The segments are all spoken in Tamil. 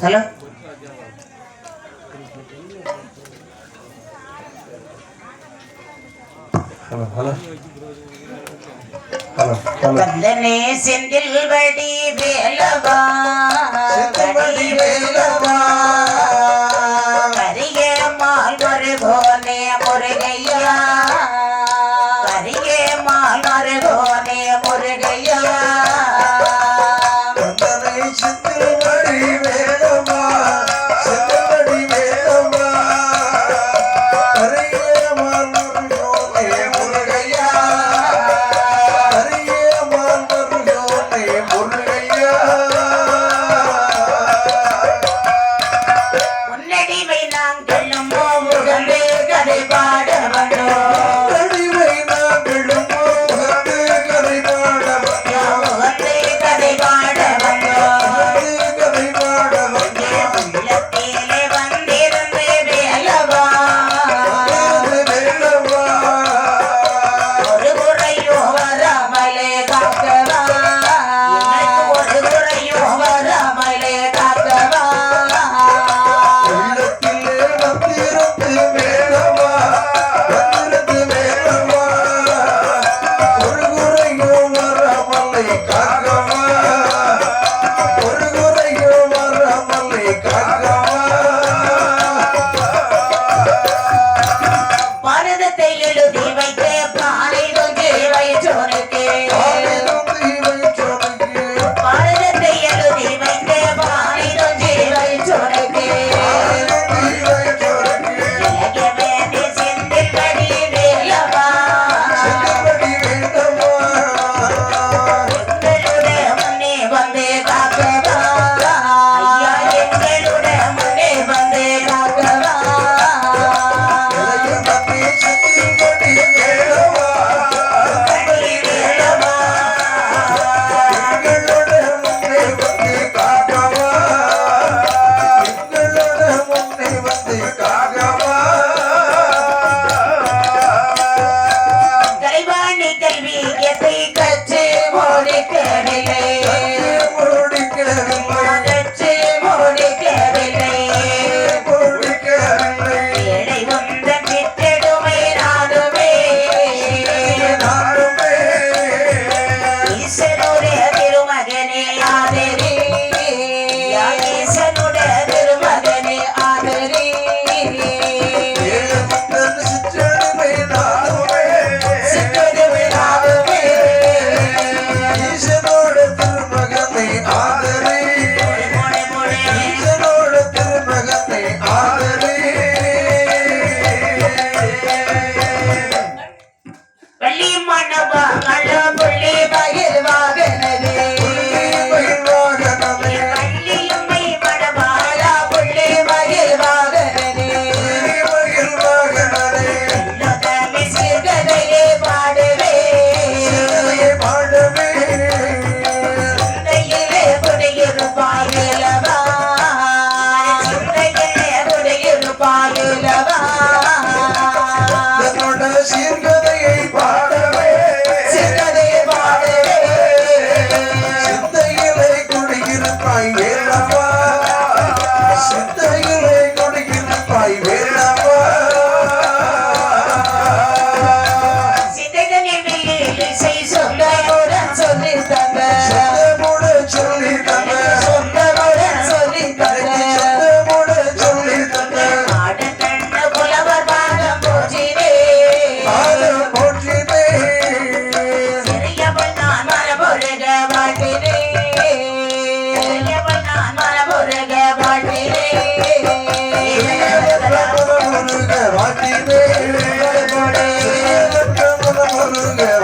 ஹலோ ஹலோ கந்தனே செந்தில் வடி வேலவா கரிய மால் முருகோனே முருகையா கரிய மால் முருகோனே முருகையா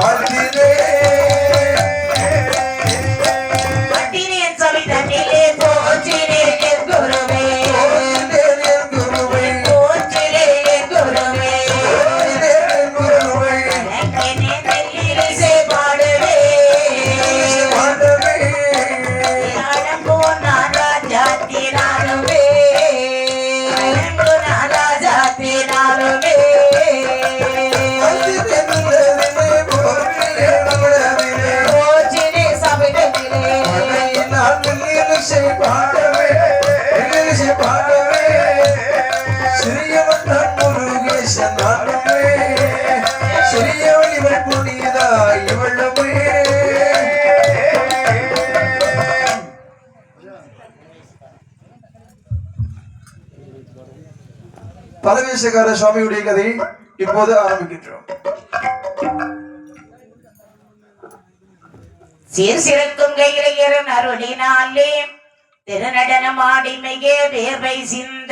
வாழ்த்தினே சோமேசகார சுவாமியுடைய கதையை இப்போது ஆரம்பிக்கின்றோம். சீர்சிறக்கும் கையிலையரன் அருளினாலே திருநடனமாடி மிக வேர்வை சிந்த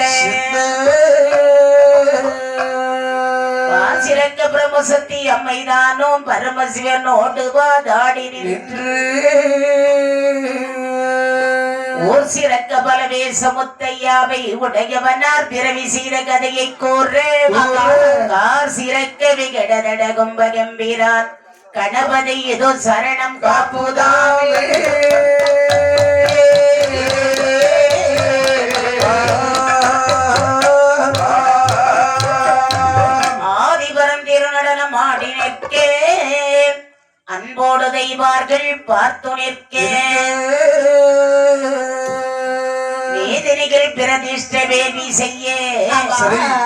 சிறக்க பிரம்மசக்தி அம்மைதானும் பரமசிவனோடு வாதாடி நின்று ஊர் சிறக்க பலவேச முத்தையாவை உடையவனார் பிறவி செய்த கதையை கூறார் சிறக்க விகடனட கும்பகம்பீரான் கணபதி ஏதோ சரணம் காப்புதாவே ஆதிபரம் திருநடனம் ஆடி நிற்கே அன்போடு தெய்வார்கள் பார்த்து நிற்கே வேதனைகள் பிரதிஷ்ட வேதி செய்ய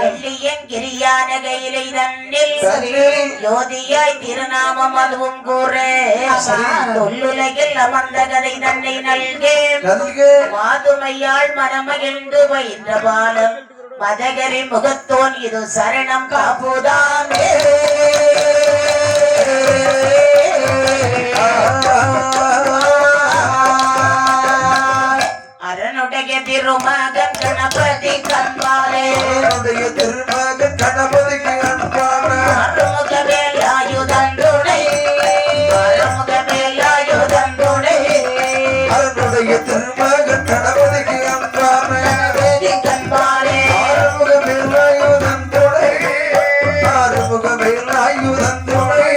வெள்ளியன் கிரியான கையிலை தன்னில் ஜோதியாய் திருநாமம் அதுவும் கூற தொல்லுலகில் அமர்ந்த கதை தன்னை நல்கே மாதுமையாள் மனமகிழ்ந்து பயின்ற பாலம் மதகரி முகத்தோன் இது சரணம் காப்புதாமே அரணுடைய திருமகன் கணபதி கண்பாலே திருமகன் கணபதிக்கு அன்பான அருமுக வேலாயுதன் துணை அருமுக வேலாயுதன் துணை அரணுடைய திருமகன் கணபதிக்கு அன்பான கண்பாலே ஆறுமுக வேலாயுதன் துணை ஆறுமுக வேலாயுதன் துணை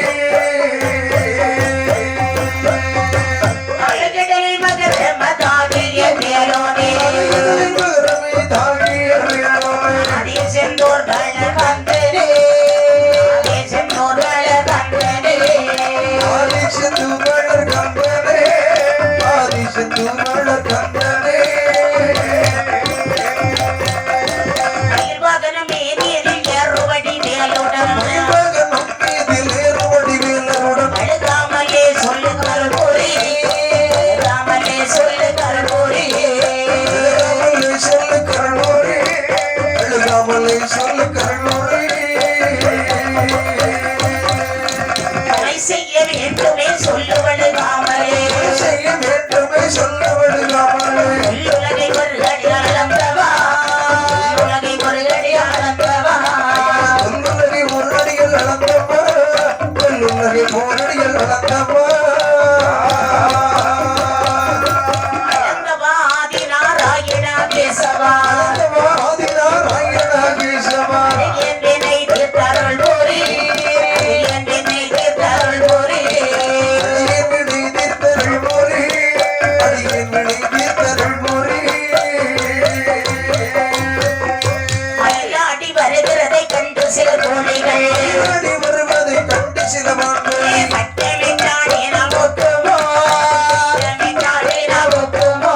அழகடல் மகர மதாகிய வேலோனே அதே செந்தோர் கள்ள கந்தனே அதே செந்தோர் கள்ள கந்தனே மயில்வாகனமே நீரில் ஏறுவடி வேலுடன் அழுகாமலே சொல்லு கருபுரி அழுகாமலே சொல்லு கருபுரி கொலை செய்ய வேண்டுமே சொல்லுவடு காமலே உள்ளுலகை ஒரு அடி அளந்தவா உள்ளுலகை ஒரு அடி அளந்தவா அளந்தவா ஆதி நாராயணா கேசவா என்னை தீர்த்தருள் பூரி என்னை தீர்த்தருள் பூரி மயிலாடி வருகிறதை கண்டு சில கோழிகள் பட்டமிட்டாடி நமக்குமோ பட்டமிட்டாடி நமக்குமோ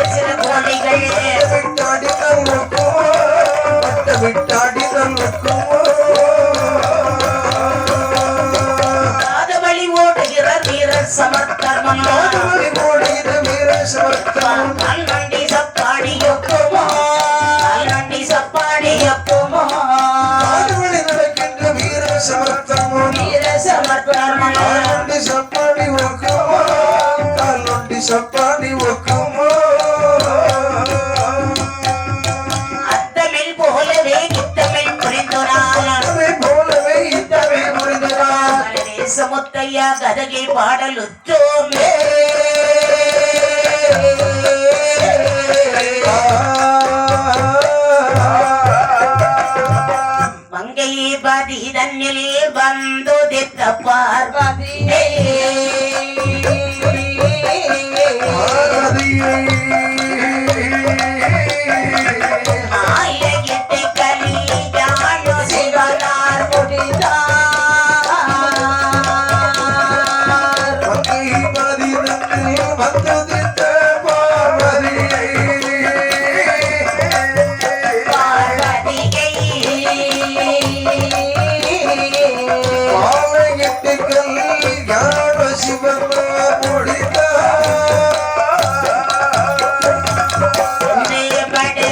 சில கோழிகள் காதவழி ஓடுகிற வீர சமர்த்தர்மனோ நண்டி சப்பாடி ஒப்புமோ நண்டி சப்பாடி ஒப்புமோ வீர சமர்த்தர்மனோ சப்பாடி ஒக்குமோ அத்தமிழ் போலவே நித்தமிழ் புரிந்துரான் போலவே இத்தவை புரிந்ததால் தேசமுத்தையா கதகை பாடல் உற்றோமே மங்கை பதி தன்னில் வந்துதித்த பார்வதி ஆயிரத்து கலியாழோ சிவனார் முடிதார் பார்வதியை படு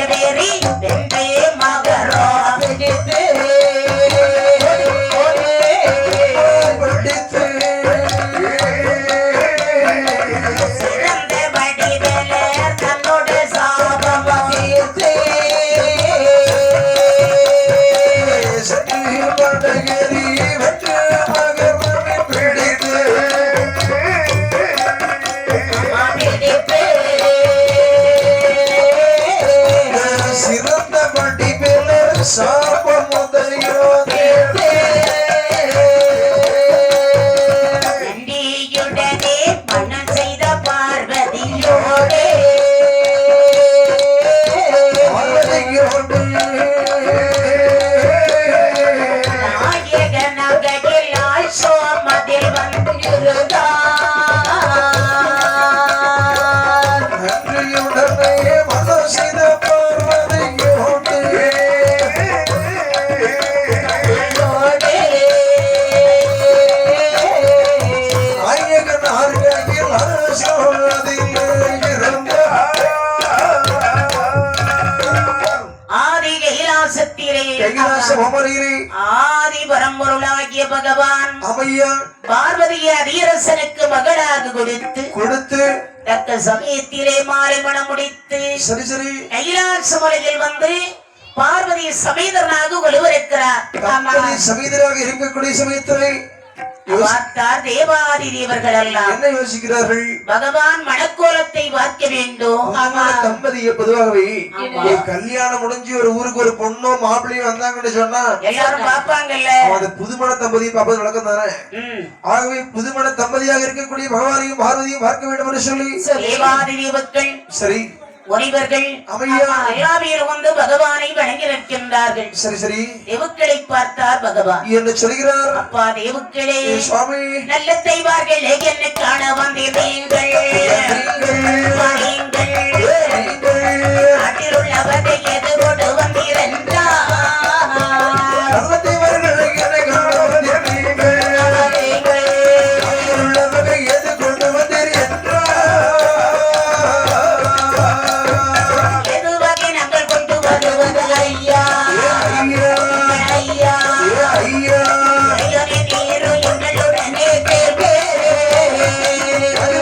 படகேறி வெற்று மகனை பிடித்து சிறந்த படிப்பில் சாபமுதையோ நன்றியுடனே மனம் செய்த பார்வதியோடே மலையோடு நாயக நகையில் ஆசோமதில் வந்திருந்தார். நன்றியுடனே மனம் செய்த பார்வதியோடு நாயகன் ஆர்கையில் அரசோதில் இருந்தார். ஆதி கைலாசத்திலே கைலாச அமரிலே ஆதி பரம்பொருளாகிய பகவான் அமையா பார்வதியை அதிரசனுக்கு மகளாக கொடுத்து தக்க சமயத்திலே மாலை மணம் முடித்து சரி சரி கைலாச மலையில் வந்து பார்வதி சமேதனாக ஒளிவருக்கிறார். தம்பதி சமீதராக இருக்கக்கூடிய சமயத்திலே பார்த்தார் தேவாதி தேவர்கள் எல்லாம் என்ன யோசிக்கிறார்கள்? பகவான் மணக்கோலத்தை பார்க்க வேண்டும். உங்களோட தம்பதிய பொதுவாகவே ஆமா. ஒரு கல்யாணம் முடிஞ்சு ஒரு ஊருக்கு ஒரு பொண்ணோ மாப்பிள்ளையும் வந்தாங்கன்னு சொன்னா எல்லாரும் பார்ப்பாங்கல்ல. அது புதுமண தம்பதியை பார்ப்பது வழக்கம் தானே. ம். ஆகவே புதுமண தம்பதியாக இருக்கக்கூடிய பகவானையும் பார்வதியும் பார்க்க வேண்டும் என்று சொல்லி தேவாதி தேவர்கள் சரி முனிவர்கள் அமையா எல்லாரும் வந்து பகவானை வணங்கி நிற்கின்றார்கள். சரி சரி தேவுக்களை பார்த்தார் பகவான். என்ன சொல்கிறார்? அப்பா தேவுக்களே ஏ சுவாமி நல்ல தெய்வார்களே என்னை காண வந்தீர்கள். நாட்டில் உள்ளவரை எதிரோடு வந்தீரென்றார். நல்ல தேவர்கள் என்னை காண வந்தீர்கள். உள்ளவரை எது கொண்டு வந்தீர் என்றார். எது வகை நாங்கள் கொண்டு வருவது ஐயா ஐயா ஐயா ஐயனே நீரு எங்களுடனே கேள்வி.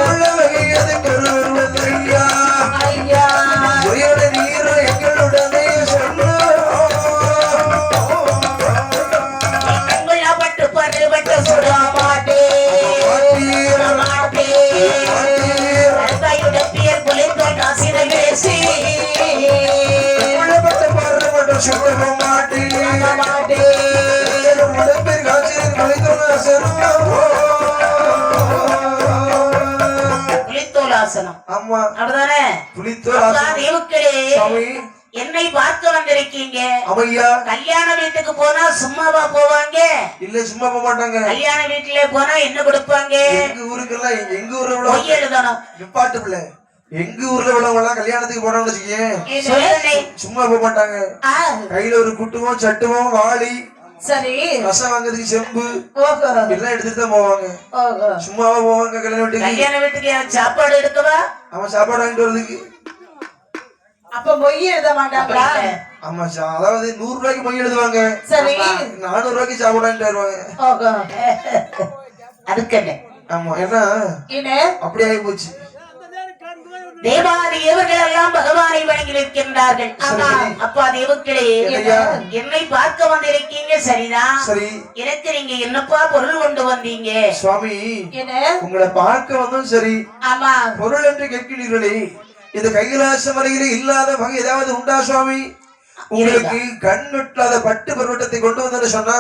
உள்ளவரை எது கொண்டு வருவது ஐயா ஐயா உயர நீர் எங்களுடனே கொல்லப்பட்டு பட்டு சுட மாட்டேன் பேர் குளித்தோல் காசினை பேசி புலித்தோலாசனம் ஆமா அப்படிதானே? புலித்தோல் அப்பா தேவுக்களே சுவாமி என்னை பார்க்க வந்திருக்கீங்க. அமையா கல்யாண வீட்டுக்கு போனா சும்மாவா போவாங்க? இல்ல சும்மா போக மாட்டாங்க. கல்யாண வீட்டுல போனா என்ன கொடுப்பாங்க? எங்க ஊருக்கெல்லாம் எங்க ஊர்ல பொய் உள்ள எழுதணும். நிப்பாட்டு பிள்ளை எங்க ஊர்ல உள்ளவங்க எல்லாம் கல்யாணத்துக்கு போனோம்னு வச்சுக்கேன் சொல்லுங்க. சும்மா போக மாட்டாங்க. கையில ஒரு குட்டுவோம் சட்டுவோம் வாளி சரி ரசம் வாங்குறதுக்கு செம்பு எல்லாம் எடுத்துட்டு தான் போவாங்க. சும்மாவா போவாங்க கல்யாண வீட்டுக்கு? கல்யாண வீட்டுக்கு எனக்கு சாப்பாடு எடுக்கவா? அவன் சாப்பாடு வாங்கிட்டு வர்றதுக்கு. அப்ப மொய் எழுத மாட்டாங்களா? ஆமா அதாவது 100 ரூபாய்க்கு மொய் எழுதுவாங்க. சரி 400 ரூபாய்க்கு சாப்பாடு வாங்கிட்டு வருவாங்க. அதுக்கு என்ன? ஆமா ஏன்னா என்ன அப்படி ஆகி போச்சு. தேவாதி தேவர்கள் எல்லாம் பகவானை வணங்கி நிற்கின்றார்கள். அப்பா தேவர்களே என்னையா? என்னை பார்க்க வந்திருக்கீங்க சரிதான். சரி எனக்கு நீங்க என்னப்பா பொருள் கொண்டு வந்தீங்க? சுவாமி என்ன உங்களை பார்க்க வந்தோம் சரி. ஆமா பொருள் என்று கேட்கிறீர்களே இந்த கைலாச மலையில இல்லாத வகை ஏதாவது உண்டா சுவாமி? உங்களுக்கு கண் வெட்டாத பட்டு பருவட்டத்தை கொண்டு வந்து சொன்னா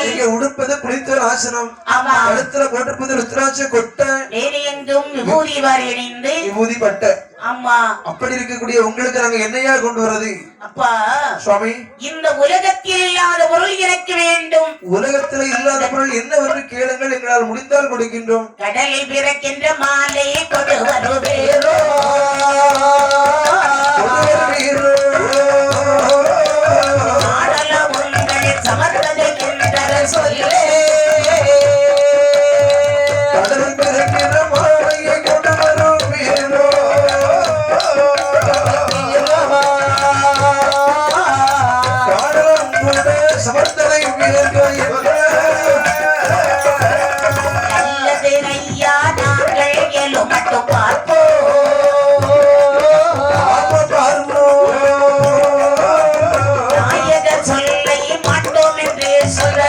நீங்க உடுப்பது புலித்தோல் ஆசனம், ஆமா கழுத்துல போட்டிருப்பது ருத்ராட்ச கொட்டை, வேறு எங்கும் விபூதி வாரி அணிந்து விபூதி பட்டை. ஆமா அப்படி இருக்கக்கூடிய உங்களுக்கு நாங்க என்னையா கொண்டு வர்றது அப்பா? சுவாமி இந்த உலகத்தில் இல்லாத பொருள் எனக்கு வேண்டும். உலகத்துல இல்லாத பொருள் என்னவென்று கேளுங்கள், எங்களால் முடிந்தால் கொடுக்கின்றோம். கடலில் பிறக்கின்ற மாலையை கொண்டு வருவேரோ. ஆடல உங்களின் சமர்த்ததை என்ற சொல்லே. கடலில் பிறக்கிற மாலையை கொண்டு வருவீரோ. காடலம் கூட சமர்த்தனை நல்லது ஐயா நாங்கள் எலும் மட்டும் பார்ப்போம். நாயகர் சொல்லை மாட்டோம் என்று சொல்ல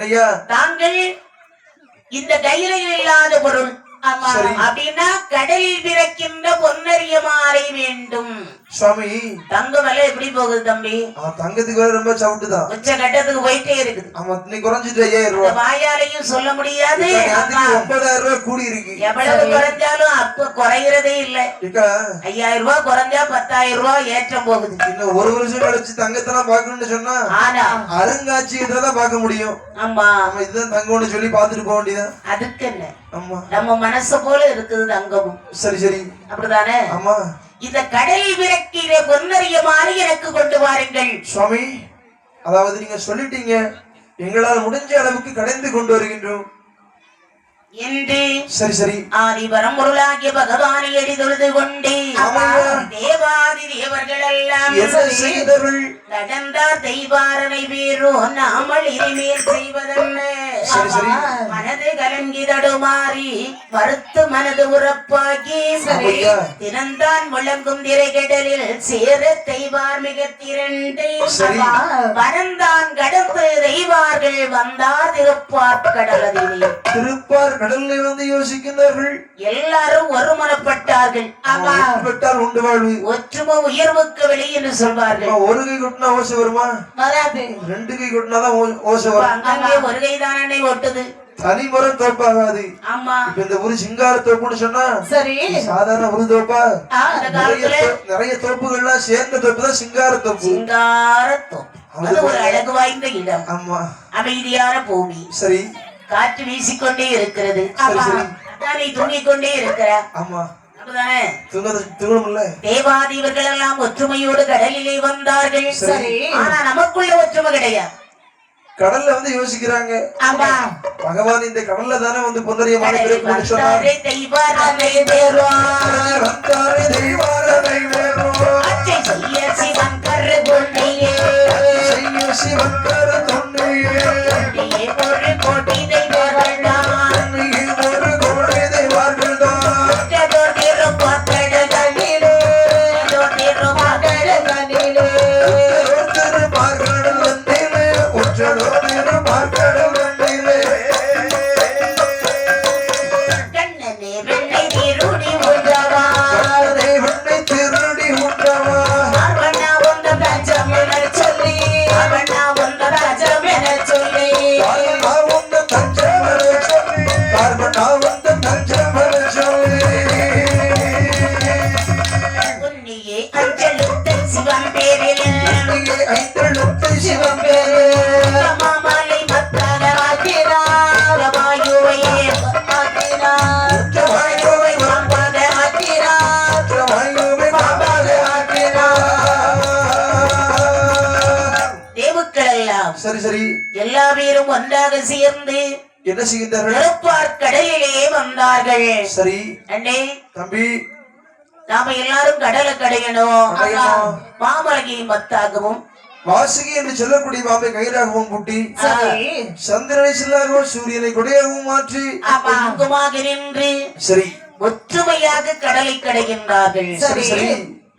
என்னையா தாங்கள் இந்த கையிலையில் இல்லாத பொருள் ஆமா சரி. அப்படின்னா கடலில் பிறக்கின்ற பொன்னரிய மாலை வேண்டும். சுவாமி தங்க விலை எப்படி போகுது தம்பி? தங்கத்துக்கு வேற ரொம்ப சவுட்டுதான். உச்ச கட்டத்துக்கு போயிட்டே இருக்குது. ஆமா இன்னைக்கு குறைஞ்சிட்டு 5000 இந்த ரூபாய். வாயாலையும் சொல்ல முடியாது. நேத்துக்கு ஆமா. 9000 ரூபாய் கூடி இருக்கு. எவ்வளவு குறைஞ்சாலும் அப்ப குறைகிறதே இல்லை. ஏக்கா 5000 ரூபாய் குறைஞ்சா 10000 ரூபாய் ஏற்றம் போகுது. இன்னும் ஒரு வருஷம் கழிச்சு தங்கத்தெல்லாம் பார்க்கணும்னு சொன்னா ஆனா அருங்காட்சியகத்துல தான் பார்க்க முடியும். ஆமா நம்ம இதுதான் தங்கம்னு சொல்லி பார்த்துட்டு போக வேண்டியதான். அதுக்கு என்ன, ஆமா நம்ம மனசு போல இருக்குது தங்கமும். சரி சரி அப்படிதானே? ஆமா இந்த கடலில் விரக்கிற பொன்னரிய மாலை எனக்கு கொண்டு வாருங்கள். சுவாமி அதாவது நீங்க சொல்லிட்டீங்க, எங்களால் முடிஞ்ச அளவுக்கு கடைந்து கொண்டு வருகின்றோம் என்று சரி சரி ஆதிபரம் பொருளாகிய பகவானை எடி தொழுது கொண்டு ஆமாய்யா. தேவாதி தேவர்கள் எல்லாம் என்ன செய்தவர்கள் நடந்தார் தெய்வாரனை வீரோ நாமல் இனிமேல் செய்வதென்ன. சரி சரி மனது கலங்கி தடுமாறி மறுத்து மனது உறப்பாகி ஆமாய்யா. தினந்தான் முழங்கும் திரைகடலில் சேர தெய்வார் மிக திரண்டு சரி. வரந்தான் கடந்து தெய்வார்கள் வந்தார் திருப்பார் கடலதிலே. திருப்பார் கடல்ல வந்து யோசிக்கின்றார்கள். எல்லாரும் ஒருமனப்பட்டார்கள். ஆமா விட்டால் உண்டு வாழ்வு. ஒற்றுமை உயர்வுக்கு வெளி என்று சொல்வார்கள். ஒரு கை கொட்டினா ஓசை வருமா? வராது 2 கை கொட்டினாதான் ஓசை வரும். அங்கே ஒரு கைதானே ஒட்டுது. தனிமரம் தோப்பாகாது. ஆமா இப்ப இந்த ஒரு சிங்கார தோப்புன்னு சொன்னா சரி சாதாரண ஒரு தோப்பா? அந்த காலத்துல நிறைய தோப்புகள்லாம் சேர்ந்த தோப்பு தான் சிங்கார தோப்பு. சிங்காரத்தோம். அது ஒரு அழகு வாய்ந்த இடம். ஆமா அமைதியான பூமி. சரி காற்று வீசிக்கொண்டே இருக்கிறது. சரி, சரி. அதான் நீ தூங்கிக் கொண்டே இருக்கிற. ஆமா அப்படிதானே? தூங்கணும்ல. தேவாதீவர்கள் எல்லாம் ஒற்றுமையோடு கடலிலே வந்தார்கள். சரி. ஆனா நமக்குள்ள ஒற்றுமை கிடையாது. கடல்ல வந்து யோசிக்கிறாங்க, ஆமா பகவான் இந்த கடல்ல தானே வந்து பொன்னரிய மாலை கடலில் பிறக்கும்னு சொன்னார். வந்தாரே தெய்வாரனை தேவார். வந்தாரே தெய்வாரனை வேறும். அச்சை செய்ய சிவன் கரு கொண்டையே. செய்ய சிவன்கர தொன்னையே. நீயே ஒரு கோடி தெய்வர்கள் தான். நீ ஒரு கோடி தெய்வார்கள் தான். உற்றதோர் திருப்பார்க்கடலிலே. உற்றதோர் திருப்பார்க்கடலிலே. திருப்பார்க்கடல் வந்திலே. உற்றதோர் திருப்பார்க்கடல் வந்திலே. கண்ணனே வெண்ணை திருடி உண்டவா. கண்ணனை வெண்ணை திருடி உண்டவா. அவனா உந்த பஞ்சம் எனச் சொல்லி. அவனா உந்த பஞ்சம் எனச் சொல்லி. காரணா உந்த தஞ்சமரை சொல்லி. காரணா உந்த தஞ்சமரை சொல்லி. உன்னியே அஞ்சலுத்த சிவன் பேரில். நீயே ஐந்தெழுத்து சிவம் பேரே. மாமலை மத்தால ஆக்கினார். வாயுவையே ஆக்கினார். உற்றவாயுவை மாம்பாக ஆக்கினார். உற்றவாயுவை மாம்பாக ஆக்கினார். தேவுக்கள் எல்லாம் சரி சரி எல்லா பேரும் ஒன்றாக சேர்ந்து என்ன செய்கின்றார்கள்? திருப்பார் கடலிலே வந்தார்கள். சரி அண்ணே தம்பி நாம எல்லாரும் கடலை கடையணும். கடையணும். மாமலையை மத்தாகவும் வாசுகி என்று சொல்லக்கூடிய பாம்பை கயிறாகவும் பூட்டி சரி சந்திரனை சில்லாகவும் சூரியனை கொடையாகவும் மாற்றி அங்குமாக நின்று சரி ஒற்றுமையாக கடலை கடைகின்றார்கள். சரி சரி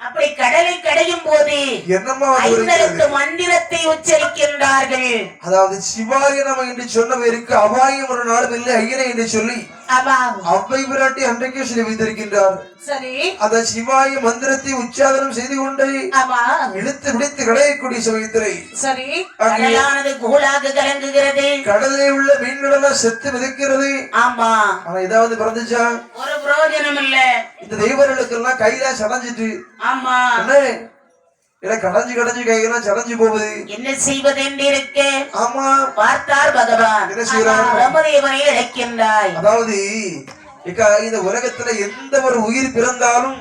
அப்படி கடலை கடையும் போது என்னம்மா வந்து ஐந்தெழுத்து இருக்கிறது? மந்திரத்தை உச்சரிக்கின்றார்கள். அதாவது சிவாய நம என்று சொன்னவருக்கு அபாயம் ஒரு நாளும் இல்லை ஐயனை என்று சொல்லி ஆமா அவ்வை பிராட்டி அன்றைக்கே சொல்லி வைத்திருக்கின்றார். சரி அந்த சிவாய மந்திரத்தை உச்சாரணம் செய்து கொண்டு ஆமா இழுத்து பிடித்து கடையக்கூடிய சமயத்திலே சரி அங்கே கடலானது கூழாக கலங்குகிறது. கடலிலே உள்ள மீன்களெல்லாம் செத்து மிதக்கிறது. ஆமா ஆனா ஏதாவது பிறந்துச்சா? ஒரு பிரயோஜனம் இல்ல. இந்த தெய்வர்களுக்கெல்லாம் கையில சடைஞ்சிட்டு ஆமா என்ன இல்ல கடைஞ்சு கடைஞ்சு கையெல்லாம் சடைஞ்சு போகுது. என்ன செய்வது என்று இருக்க ஆமா பார்த்தார் பகவான். என்ன செய்யறார்? பிரம்மதேவனை அழைக்கின்றாய். அதாவது இந்த உலகத்துல எந்த ஒரு உயிர் பிறந்தாலும்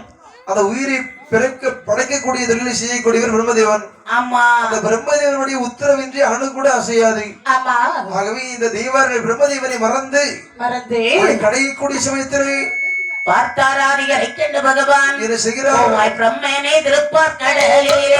அந்த உயிரை பிறக்க படைக்கக்கூடிய தொழிலை செய்யக்கூடியவர் பிரம்மதேவன். ஆமா அந்த பிரம்மதேவனுடைய உத்தரவின்றி அணு கூட அசையாது. ஆமா ஆகவே இந்த தெய்வார்கள் பிரம்மதேவனை மறந்து மறந்து கடையக்கூடிய சமயத்திலே பார்த்தாராதி அழைக்கின்ற பகவான் என்ன செய்கிறார்? பிரம்மனே திருப்பார் கடலிலே